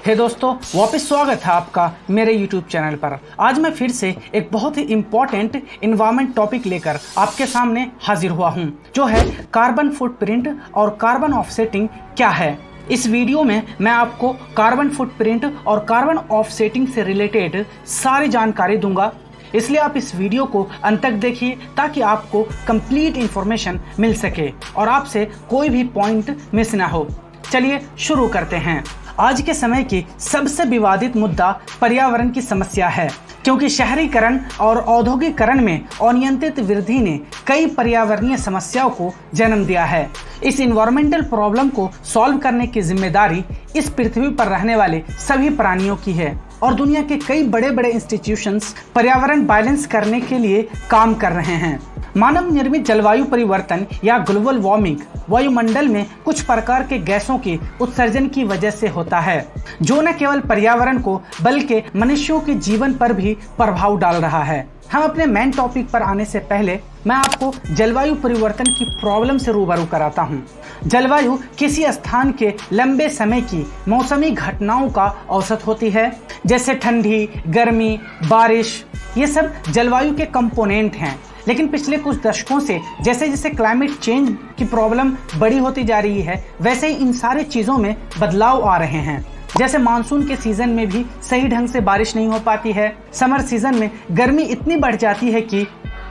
हे दोस्तों, वापस स्वागत है आपका मेरे YouTube चैनल पर। आज मैं फिर से एक बहुत ही इम्पोर्टेंट इन्वायरमेंट टॉपिक लेकर आपके सामने हाजिर हुआ हूं, जो है कार्बन फुटप्रिंट और कार्बन ऑफसेटिंग क्या है। इस वीडियो में मैं आपको कार्बन फुटप्रिंट और कार्बन ऑफसेटिंग से रिलेटेड सारी जानकारी दूंगा, इसलिए आप इस वीडियो को अंत तक देखिए ताकि आपको कंप्लीट इंफॉर्मेशन मिल सके और आपसे कोई भी पॉइंट मिस ना हो। चलिए शुरू करते हैं। आज के समय की सबसे विवादित मुद्दा पर्यावरण की समस्या है, क्योंकि शहरीकरण और औद्योगिकरण में अनियंत्रित वृद्धि ने कई पर्यावरणीय समस्याओं को जन्म दिया है। इस इन्वायरमेंटल प्रॉब्लम को सॉल्व करने की जिम्मेदारी इस पृथ्वी पर रहने वाले सभी प्राणियों की है और दुनिया के कई बड़े बड़े इंस्टीट्यूशंस पर्यावरण बैलेंस करने के लिए काम कर रहे हैं। मानव निर्मित जलवायु परिवर्तन या ग्लोबल वार्मिंग वायुमंडल में कुछ प्रकार के गैसों के उत्सर्जन की वजह से होता है, जो न केवल पर्यावरण को बल्कि मनुष्यों के जीवन पर भी प्रभाव डाल रहा है। हम अपने मेन टॉपिक पर आने से पहले मैं आपको जलवायु परिवर्तन की प्रॉब्लम से रूबरू कराता हूँ। जलवायु किसी स्थान के लंबे समय की मौसमी घटनाओं का औसत होती है, जैसे ठंडी, गर्मी, बारिश। ये सब जलवायु के कंपोनेंट हैं। लेकिन पिछले कुछ दशकों से जैसे जैसे क्लाइमेट चेंज की प्रॉब्लम बड़ी होती जा रही है, वैसे ही इन सारे चीज़ों में बदलाव आ रहे हैं। जैसे मानसून के सीजन में भी सही ढंग से बारिश नहीं हो पाती है, समर सीजन में गर्मी इतनी बढ़ जाती है कि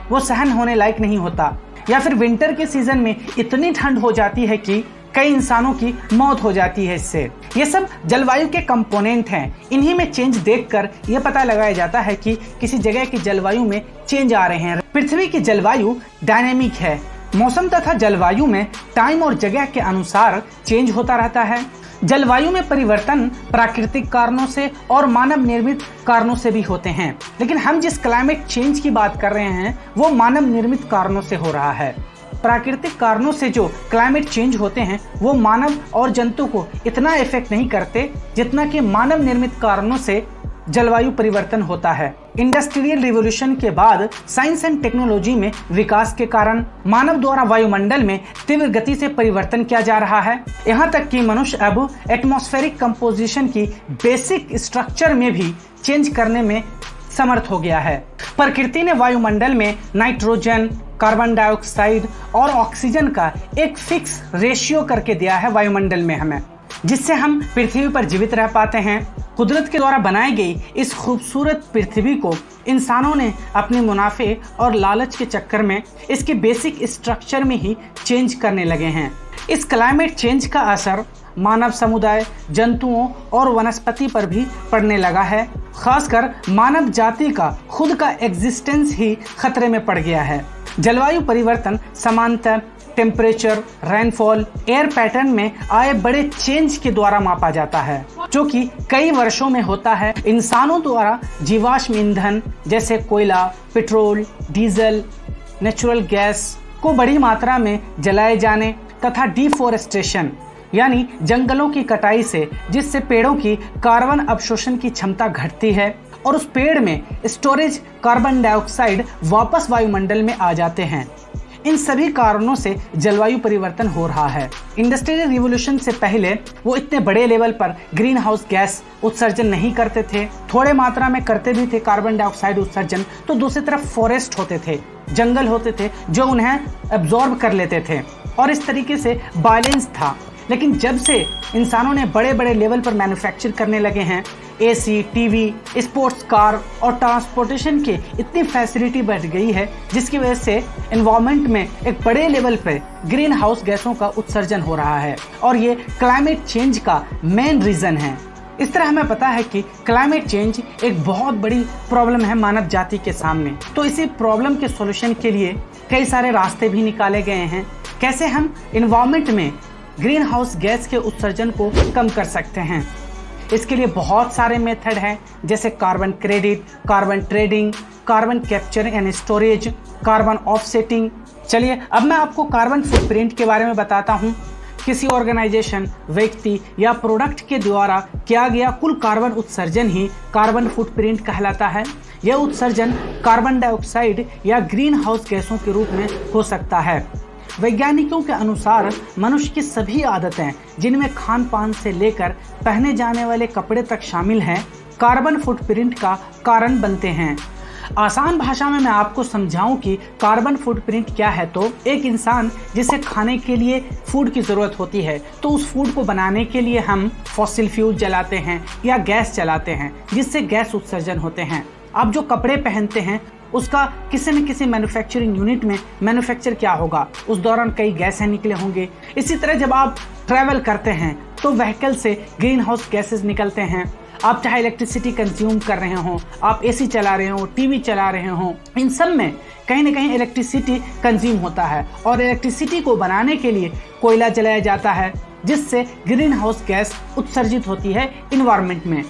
वो सहन होने लायक नहीं होता, या फिर विंटर के सीजन में इतनी ठंड हो जाती है कि कई इंसानों की मौत हो जाती है इससे। ये सब जलवायु के कंपोनेंट हैं। इन्हीं में चेंज देखकर यह पता लगाया जाता है कि किसी जगह की जलवायु में चेंज आ रहे हैं। पृथ्वी की जलवायु डायनेमिक है। मौसम तथा जलवायु में टाइम और जगह के अनुसार चेंज होता रहता है। जलवायु में परिवर्तन प्राकृतिक कारणों से और मानव निर्मित कारणों से भी होते हैं, लेकिन हम जिस क्लाइमेट चेंज की बात कर रहे हैं वो मानव निर्मित कारणों से हो रहा है। प्राकृतिक कारणों से जो क्लाइमेट चेंज होते हैं वो मानव और जंतु को इतना इफेक्ट नहीं करते जितना कि मानव निर्मित कारणों से जलवायु परिवर्तन होता है। इंडस्ट्रियल रिवॉल्यूशन के बाद साइंस एंड टेक्नोलॉजी में विकास के कारण मानव द्वारा वायुमंडल में तीव्र गति से परिवर्तन किया जा रहा है। यहाँ तक कि मनुष्य अब एटमॉस्फेरिक कंपोजिशन की बेसिक स्ट्रक्चर में भी चेंज करने में समर्थ हो गया है। प्रकृति ने वायुमंडल में नाइट्रोजन, कार्बन डाइऑक्साइड और ऑक्सीजन का एक फिक्स रेशियो करके दिया है वायुमंडल में हमें, जिससे हम पृथ्वी पर जीवित रह पाते हैं। कुदरत के द्वारा बनाई गई इस खूबसूरत पृथ्वी को इंसानों ने अपने मुनाफे और लालच के चक्कर में इसके बेसिक स्ट्रक्चर में ही चेंज करने लगे हैं। इस क्लाइमेट चेंज का असर मानव समुदाय, जंतुओं और वनस्पति पर भी पड़ने लगा है। खासकर मानव जाति का खुद का एग्जिस्टेंस ही खतरे में पड़ गया है। जलवायु परिवर्तन समांतर टेम्परेचर, रेनफॉल, एयर पैटर्न में आए बड़े चेंज के द्वारा मापा जाता है, जो कि कई वर्षों में होता है। इंसानों द्वारा जीवाश्म ईंधन जैसे कोयला, पेट्रोल, डीजल, नेचुरल गैस को बड़ी मात्रा में जलाए जाने तथा डिफोरेस्टेशन यानी जंगलों की कटाई से, जिससे पेड़ों की कार्बन अवशोषण की क्षमता घटती है और उस पेड़ में स्टोरेज कार्बन डाइऑक्साइड वापस वायुमंडल में आ जाते हैं। इन सभी कारणों से जलवायु परिवर्तन हो रहा है। इंडस्ट्रियल रिवॉल्यूशन से पहले वो इतने बड़े लेवल पर ग्रीन हाउस गैस उत्सर्जन नहीं करते थे, थोड़े मात्रा में करते भी थे कार्बन डाइऑक्साइड उत्सर्जन, तो दूसरी तरफ फॉरेस्ट होते थे, जंगल होते थे जो उन्हें एब्जॉर्ब कर लेते थे और इस तरीके से बैलेंस था। लेकिन जब से इंसानों ने बड़े बड़े लेवल पर मैन्युफैक्चर करने लगे हैं, एसी, टीवी, स्पोर्ट्स कार और ट्रांसपोर्टेशन के इतनी फैसिलिटी बढ़ गई है, जिसकी वजह से एनवायरनमेंट में एक बड़े लेवल पे ग्रीन हाउस गैसों का उत्सर्जन हो रहा है और ये क्लाइमेट चेंज का मेन रीज़न है। इस तरह हमें पता है कि क्लाइमेट चेंज एक बहुत बड़ी प्रॉब्लम है मानव जाति के सामने। तो इसी प्रॉब्लम के सॉल्यूशन के लिए कई सारे रास्ते भी निकाले गए हैं, कैसे हम एनवायरनमेंट में ग्रीन हाउस गैस के उत्सर्जन को कम कर सकते हैं। इसके लिए बहुत सारे मेथड हैं, जैसे carbon credit, carbon trading, carbon capture and storage, carbon offsetting. चलिए अब मैं आपको कार्बन फुटप्रिंट के बारे में बताता हूँ। किसी ऑर्गेनाइजेशन, व्यक्ति या प्रोडक्ट के द्वारा किया गया कुल कार्बन उत्सर्जन ही कार्बन फुटप्रिंट कहलाता है। यह उत्सर्जन कार्बन डाइऑक्साइड या ग्रीन हाउस गैसों के रूप में हो सकता है। वैज्ञानिकों के अनुसार मनुष्य की सभी आदतें, जिनमें खान पान से लेकर पहने जाने वाले कपड़े तक शामिल हैं, कार्बन फुटप्रिंट का कारण बनते हैं। आसान भाषा में मैं आपको समझाऊं कि कार्बन फुटप्रिंट क्या है, तो एक इंसान जिसे खाने के लिए फूड की ज़रूरत होती है, तो उस फूड को बनाने के लिए हम फॉसिल फ्यूल जलाते हैं या गैस जलाते हैं, जिससे गैस उत्सर्जन होते हैं। आप जो कपड़े पहनते हैं उसका किसी न किसी मैन्युफैक्चरिंग यूनिट में मैन्युफैक्चर क्या होगा, उस दौरान कई गैसें निकले होंगे। इसी तरह जब आप ट्रैवल करते हैं तो व्हीकल से ग्रीन हाउस गैसेज निकलते हैं। आप चाहे इलेक्ट्रिसिटी कंज्यूम कर रहे हो, आप एसी चला रहे हो, टीवी चला रहे हो, इन सब में कहीं ना कहीं इलेक्ट्रिसिटी कंज्यूम होता है और इलेक्ट्रिसिटी को बनाने के लिए कोयला जलाया जाता है, जिससे ग्रीन हाउस गैस उत्सर्जित होती है इन्वायरमेंट में।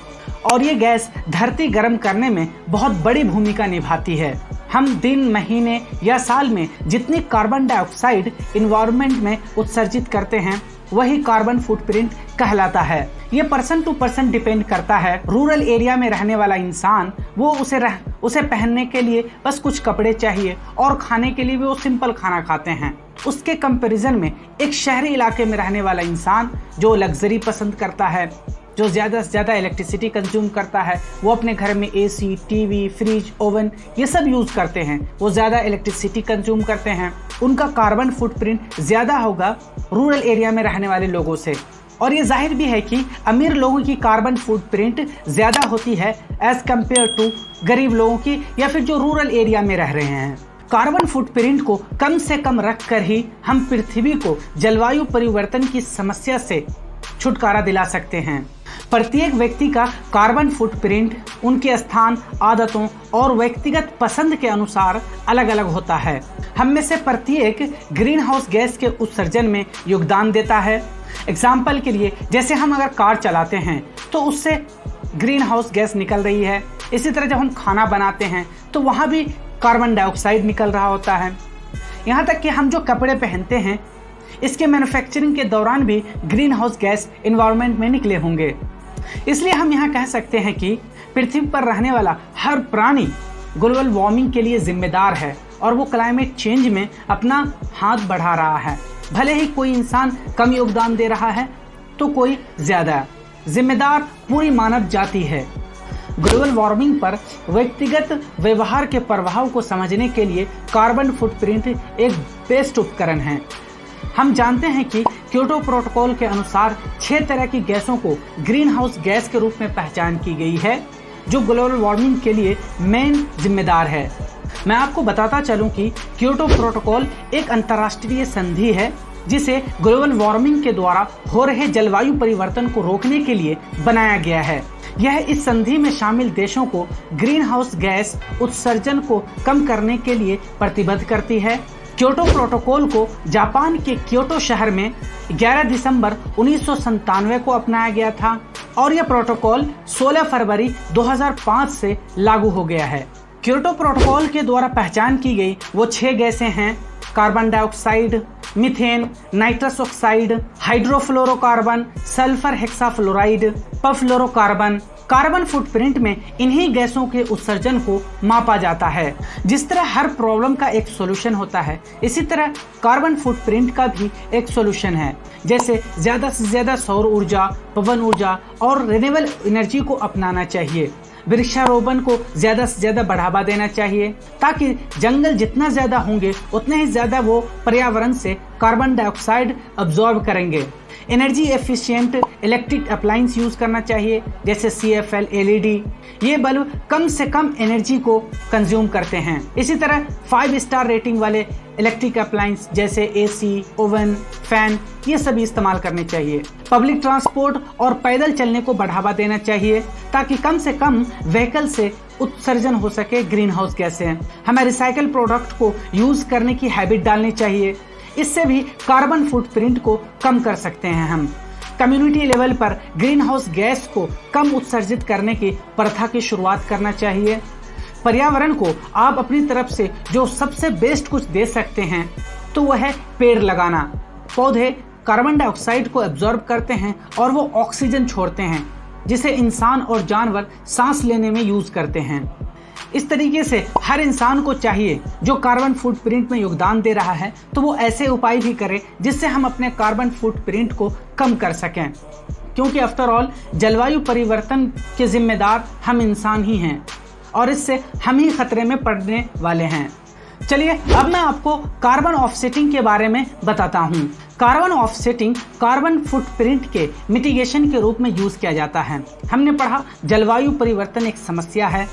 और ये गैस धरती गर्म करने में बहुत बड़ी भूमिका निभाती है। हम दिन, महीने या साल में जितनी कार्बन डाइऑक्साइड इन्वायरमेंट में उत्सर्जित करते हैं, वही कार्बन फुटप्रिंट कहलाता है। ये पर्सन टू पर्सन डिपेंड करता है। रूरल एरिया में रहने वाला इंसान, वो उसे पहनने के लिए बस कुछ कपड़े चाहिए और खाने के लिए भी वो सिंपल खाना खाते हैं। उसके कंपैरिजन में एक शहरी इलाके में रहने वाला इंसान जो लग्जरी पसंद करता है, जो ज़्यादा से ज़्यादा इलेक्ट्रिसिटी कंज्यूम करता है, वो अपने घर में एसी, टीवी, फ्रिज, ओवन ये सब यूज़ करते हैं, वो ज़्यादा इलेक्ट्रिसिटी कंज्यूम करते हैं, उनका कार्बन फुटप्रिंट ज़्यादा होगा रूरल एरिया में रहने वाले लोगों से। और ये जाहिर भी है कि अमीर लोगों की कार्बन फुटप्रिंट ज़्यादा होती है एज कम्पेयर टू गरीब लोगों की या फिर जो रूरल एरिया में रह रहे हैं। कार्बन फुटप्रिंट को कम से कम रखकर ही हम पृथ्वी को जलवायु परिवर्तन की समस्या से छुटकारा दिला सकते हैं। प्रत्येक व्यक्ति का कार्बन फुटप्रिंट उनके स्थान, आदतों और व्यक्तिगत पसंद के अनुसार अलग अलग होता है। हम में से प्रत्येक ग्रीन हाउस गैस के उत्सर्जन में योगदान देता है। एग्जाम्पल के लिए, जैसे हम अगर कार चलाते हैं तो उससे ग्रीन हाउस गैस निकल रही है। इसी तरह जब हम खाना बनाते हैं तो वहाँ भी कार्बन डाइऑक्साइड निकल रहा होता है। यहाँ तक कि हम जो कपड़े पहनते हैं, इसके मैन्युफैक्चरिंग के दौरान भी ग्रीन हाउस गैस एनवायरनमेंट में निकले होंगे। इसलिए हम यहाँ कह सकते हैं कि पृथ्वी पर रहने वाला हर प्राणी ग्लोबल वार्मिंग के लिए जिम्मेदार है और वो क्लाइमेट चेंज में अपना हाथ बढ़ा रहा है। भले ही कोई इंसान कम योगदान दे रहा है तो कोई ज़्यादा, जिम्मेदार पूरी मानव जाति है। ग्लोबल वार्मिंग पर व्यक्तिगत व्यवहार के प्रभाव को समझने के लिए कार्बन फुटप्रिंट एक बेस्ट उपकरण है। हम जानते हैं कि क्योटो प्रोटोकॉल के अनुसार 6 तरह की गैसों को ग्रीन हाउस गैस के रूप में पहचान की गई है, जो ग्लोबल वार्मिंग के लिए मेन जिम्मेदार है। मैं आपको बताता चलूं कि क्योटो प्रोटोकॉल एक अंतर्राष्ट्रीय संधि है जिसे ग्लोबल वार्मिंग के द्वारा हो रहे जलवायु परिवर्तन को रोकने के लिए बनाया गया है। यह इस संधि में शामिल देशों को ग्रीन हाउस गैस उत्सर्जन को कम करने के लिए प्रतिबद्ध करती है। क्योटो प्रोटोकॉल को जापान के क्योटो शहर में 11 दिसंबर 1997 को अपनाया गया था और यह प्रोटोकॉल 16 फरवरी 2005 से लागू हो गया है। क्योटो प्रोटोकॉल के द्वारा पहचान की गई वो 6 गैसें हैं: carbon dioxide, methane, nitrous oxide, hydrofluorocarbon, sulphur hexafluoride, perfluorocarbon. Carbon footprint में इन्हीं गैसों के उत्सर्जन को मापा जाता है। जिस तरह हर प्रॉब्लम का एक सॉल्यूशन होता है, इसी तरह कार्बन फुटप्रिंट का भी एक सॉल्यूशन है। जैसे ज़्यादा से ज़्यादा सौर ऊर्जा, पवन ऊर्जा और रिन्यूएबल एनर्जी को अपनाना चाहिए। वृक्षारोपण को ज़्यादा से ज़्यादा बढ़ावा देना चाहिए ताकि जंगल जितना ज़्यादा होंगे उतने ही ज़्यादा वो पर्यावरण से कार्बन डाइऑक्साइड अब्जॉर्ब करेंगे। Energy efficient electric appliance use करना चाहिए, जैसे CFL LED। ये बल्ब कम से कम एनर्जी को कंज्यूम करते हैं। इसी तरह 5 स्टार रेटिंग वाले इलेक्ट्रिक अप्लायंस जैसे AC, ओवन, फैन ये सभी इस्तेमाल करने चाहिए। पब्लिक ट्रांसपोर्ट और पैदल चलने को बढ़ावा देना चाहिए ताकि कम से कम व्हीकल से उत्सर्जन हो सके ग्रीन हाउस गैसें। हमें रिसाइकल प्रोडक्ट को यूज़ करने की हैबिट डालनी चाहिए। इससे भी कार्बन फुटप्रिंट को कम कर सकते हैं हम। कम्युनिटी लेवल पर ग्रीन हाउस गैस को कम उत्सर्जित करने की प्रथा की शुरुआत करना चाहिए। पर्यावरण को आप अपनी तरफ से जो सबसे बेस्ट कुछ दे सकते हैं तो वह है पेड़ लगाना। पौधे कार्बन डाइऑक्साइड को एब्जॉर्ब करते हैं और वो ऑक्सीजन छोड़ते हैं, जिसे इंसान और जानवर सांस लेने में यूज करते हैं। इस तरीके से हर इंसान को चाहिए जो कार्बन फुटप्रिंट में योगदान दे रहा है तो वो ऐसे उपाय भी करे जिससे हम अपने कार्बन फुटप्रिंट को कम कर सकें, क्योंकि आफ्टर ऑल जलवायु परिवर्तन के जिम्मेदार हम इंसान ही हैं और इससे हम ही खतरे में पड़ने वाले हैं। चलिए अब मैं आपको कार्बन ऑफसेटिंग के बारे में बताता हूँ। कार्बन ऑफसेटिंग कार्बन फुटप्रिंट के मिटिगेशन के रूप में यूज किया जाता है। हमने पढ़ा जलवायु परिवर्तन एक समस्या है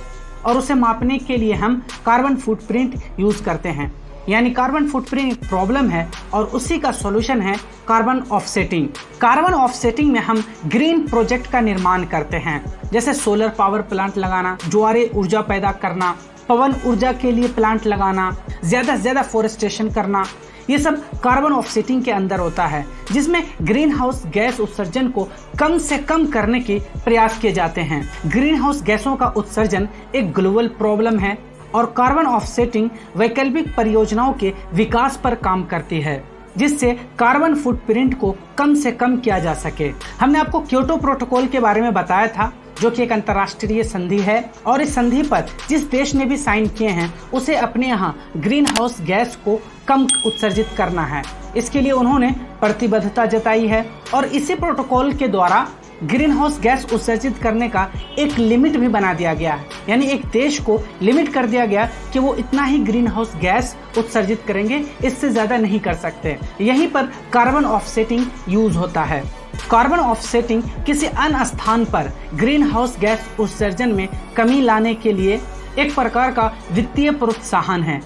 और उसे मापने के लिए हम कार्बन फुटप्रिंट यूज करते हैं, यानी कार्बन फुटप्रिंट एक प्रॉब्लम है और उसी का सॉल्यूशन है कार्बन ऑफसेटिंग। कार्बन ऑफसेटिंग में हम ग्रीन प्रोजेक्ट का निर्माण करते हैं, जैसे सोलर पावर प्लांट लगाना, ज्वारीय ऊर्जा पैदा करना, पवन ऊर्जा के लिए प्लांट लगाना, ज्यादा से ज्यादा फोरेस्टेशन करना। ये सब कार्बन ऑफसेटिंग के अंदर होता है, जिसमें ग्रीन हाउस गैस उत्सर्जन को कम से कम करने के प्रयास किए जाते हैं। ग्रीन हाउस गैसों का उत्सर्जन एक ग्लोबल प्रॉब्लम है और कार्बन ऑफसेटिंग वैकल्पिक परियोजनाओं के विकास पर काम करती है, जिससे कार्बन फुटप्रिंट को कम से कम किया जा सके। हमने आपको क्योटो प्रोटोकॉल के बारे में बताया था, जो कि एक अंतर्राष्ट्रीय संधि है और इस संधि पर जिस देश ने भी साइन किए हैं उसे अपने यहाँ ग्रीन हाउस गैस को कम उत्सर्जित करना है। इसके लिए उन्होंने प्रतिबद्धता जताई है और इसी प्रोटोकॉल के द्वारा ग्रीन हाउस गैस उत्सर्जित करने का एक लिमिट भी बना दिया गया है, यानी एक देश को लिमिट कर दिया गया कि वो इतना ही ग्रीन हाउस गैस उत्सर्जित करेंगे, इससे ज्यादा नहीं कर सकते। यहीं पर कार्बन ऑफसेटिंग यूज होता है। कार्बन ऑफसेटिंग किसी अन्य स्थान पर ग्रीन हाउस गैस उत्सर्जन में कमी लाने के लिए एक प्रकार का वित्तीय प्रोत्साहन है।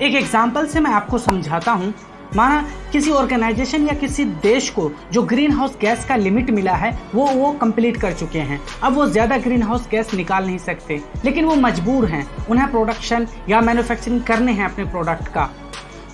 एक एग्जाम्पल से मैं आपको समझाता हूँ। माना किसी ऑर्गेनाइजेशन या किसी देश को जो ग्रीन हाउस गैस का लिमिट मिला है वो कंप्लीट कर चुके हैं, अब वो ज्यादा ग्रीन हाउस गैस निकाल नहीं सकते, लेकिन वो मजबूर हैं, उन्हें प्रोडक्शन या मैन्युफैक्चरिंग करने हैं अपने प्रोडक्ट का।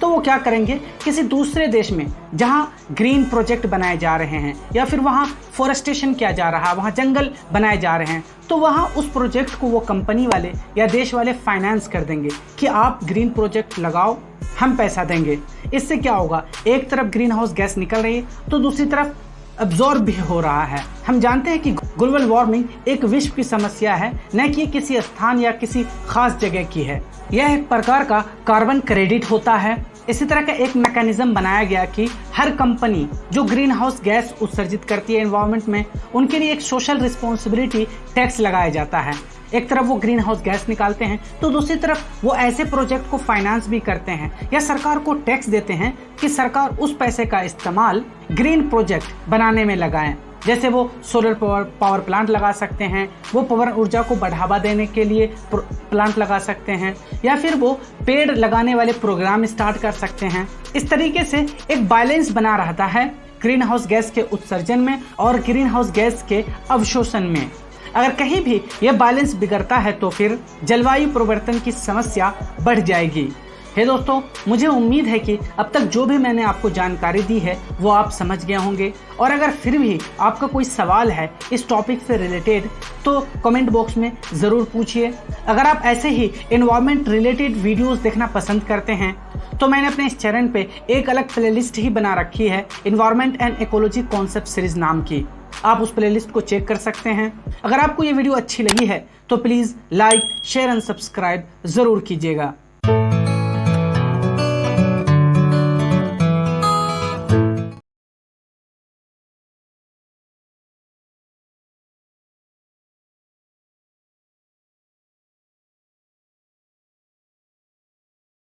तो वो क्या करेंगे, किसी दूसरे देश में जहाँ ग्रीन प्रोजेक्ट बनाए जा रहे हैं या फिर वहाँ फॉरेस्टेशन किया जा रहा है, वहाँ जंगल बनाए जा रहे हैं, तो वहाँ उस प्रोजेक्ट को वो कंपनी वाले या देश वाले फाइनेंस कर देंगे कि आप ग्रीन प्रोजेक्ट लगाओ, हम पैसा देंगे। इससे क्या होगा, एक तरफ ग्रीन हाउस गैस निकल रही है तो दूसरी तरफ अब्जॉर्ब भी हो रहा है। हम जानते हैं कि ग्लोबल वार्मिंग एक विश्व की समस्या है, न कि किसी स्थान या किसी खास जगह की है। यह एक प्रकार का कार्बन क्रेडिट होता है। इसी तरह का एक मैकेनिज्म बनाया गया कि हर कंपनी जो ग्रीन हाउस गैस उत्सर्जित करती है एनवायरनमेंट में, उनके लिए एक सोशल रिस्पॉन्सिबिलिटी टैक्स लगाया जाता है। एक तरफ वो ग्रीन हाउस गैस निकालते हैं तो दूसरी तरफ वो ऐसे प्रोजेक्ट को फाइनेंस भी करते हैं या सरकार को टैक्स देते हैं कि सरकार उस पैसे का इस्तेमाल ग्रीन प्रोजेक्ट बनाने में लगाएं। जैसे वो सोलर पावर प्लांट लगा सकते हैं, वो पवन ऊर्जा को बढ़ावा देने के लिए प्लांट लगा सकते हैं, या फिर वो पेड़ लगाने वाले प्रोग्राम स्टार्ट कर सकते हैं। इस तरीके से एक बैलेंस बना रहता है ग्रीन हाउस गैस के उत्सर्जन में और ग्रीन हाउस गैस के अवशोषण में। अगर कहीं भी यह बैलेंस बिगड़ता है तो फिर जलवायु परिवर्तन की समस्या बढ़ जाएगी। हे दोस्तों, मुझे उम्मीद है कि अब तक जो भी मैंने आपको जानकारी दी है वो आप समझ गए होंगे, और अगर फिर भी आपका कोई सवाल है इस टॉपिक से रिलेटेड तो कमेंट बॉक्स में ज़रूर पूछिए। अगर आप ऐसे ही एनवायरनमेंट रिलेटेड वीडियोस देखना पसंद करते हैं तो मैंने अपने इस चैनल पे एक अलग प्लेलिस्ट ही बना रखी है, environment and ecology concept series नाम की। आप उस प्लेलिस्ट को चेक कर सकते हैं। अगर आपको ये वीडियो अच्छी लगी है तो please like, share and subscribe ज़रूर कीजिएगा।